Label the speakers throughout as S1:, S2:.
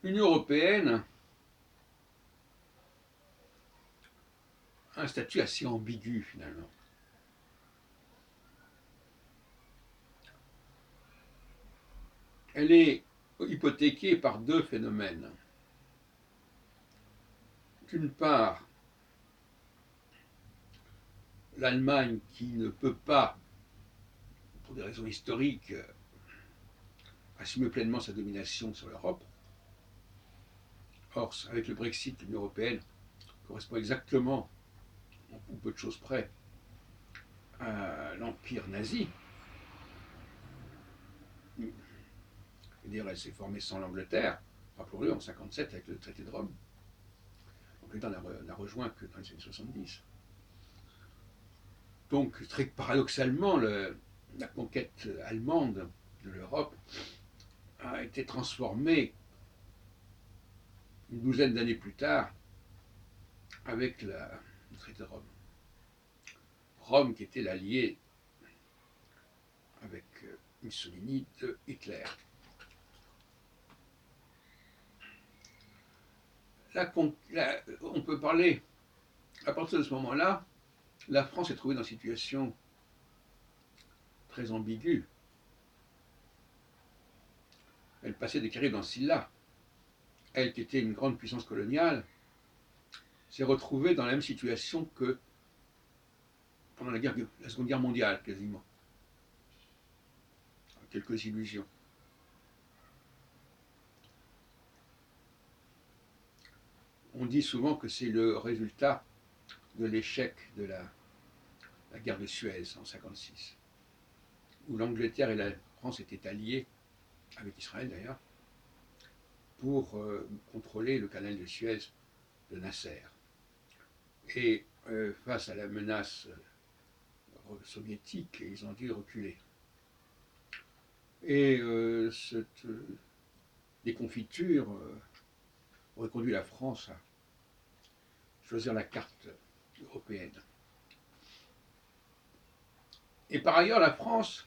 S1: l'Union européenne a un statut assez ambigu finalement. Elle est hypothéquée par deux phénomènes. D'une part, l'Allemagne qui ne peut pas, pour des raisons historiques, assumer pleinement sa domination sur l'Europe. Or, avec le Brexit, l'Union européenne correspond exactement, ou peu de choses près, à l'empire nazi. C'est-à-dire, elle s'est formée sans l'Angleterre, rappelons-le, en 1957 avec le traité de Rome. L'Angleterre n'a rejoint que dans les années 70. Donc, très paradoxalement, la conquête allemande de l'Europe a été transformée une douzaine d'années plus tard avec le traité de Rome. Rome qui était l'allié avec Mussolini de Hitler. On peut parler, à partir de ce moment-là, la France est trouvée dans une situation très ambiguë. Elle passait des Caraïbes dans Scylla. Elle, qui était une grande puissance coloniale, s'est retrouvée dans la même situation que pendant la Seconde Guerre mondiale, quasiment. Quelques illusions. On dit souvent que c'est le résultat de l'échec de la guerre de Suez en 1956, où l'Angleterre et la France étaient alliées, avec Israël d'ailleurs, pour contrôler le canal de Suez de Nasser. Et face à la menace soviétique, ils ont dû reculer. Et cette déconfiture aurait conduit la France à choisir la carte européenne. Et par ailleurs, la France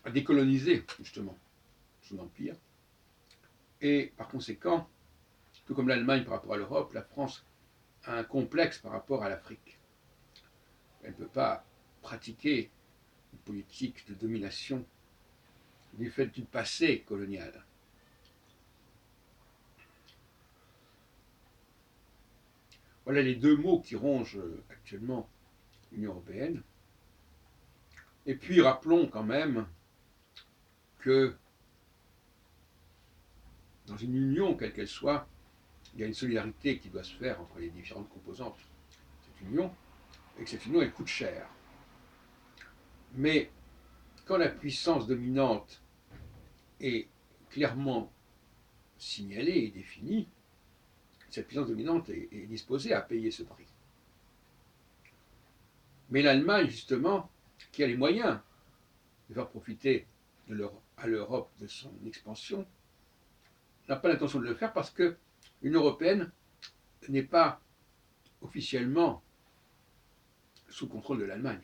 S1: a décolonisé, justement, son empire. Et par conséquent, tout comme l'Allemagne par rapport à l'Europe, la France a un complexe par rapport à l'Afrique. Elle ne peut pas pratiquer une politique de domination du fait du passé colonial. Voilà les deux mots qui rongent actuellement l'Union européenne. Et puis rappelons quand même que dans une union, quelle qu'elle soit, il y a une solidarité qui doit se faire entre les différentes composantes de cette union, et que cette union, elle coûte cher. Mais quand la puissance dominante est clairement signalée et définie, cette puissance dominante est disposée à payer ce prix. Mais l'Allemagne, justement, qui a les moyens de faire profiter à l'Europe de son expansion, n'a pas l'intention de le faire parce que l'Union européenne n'est pas officiellement sous contrôle de l'Allemagne.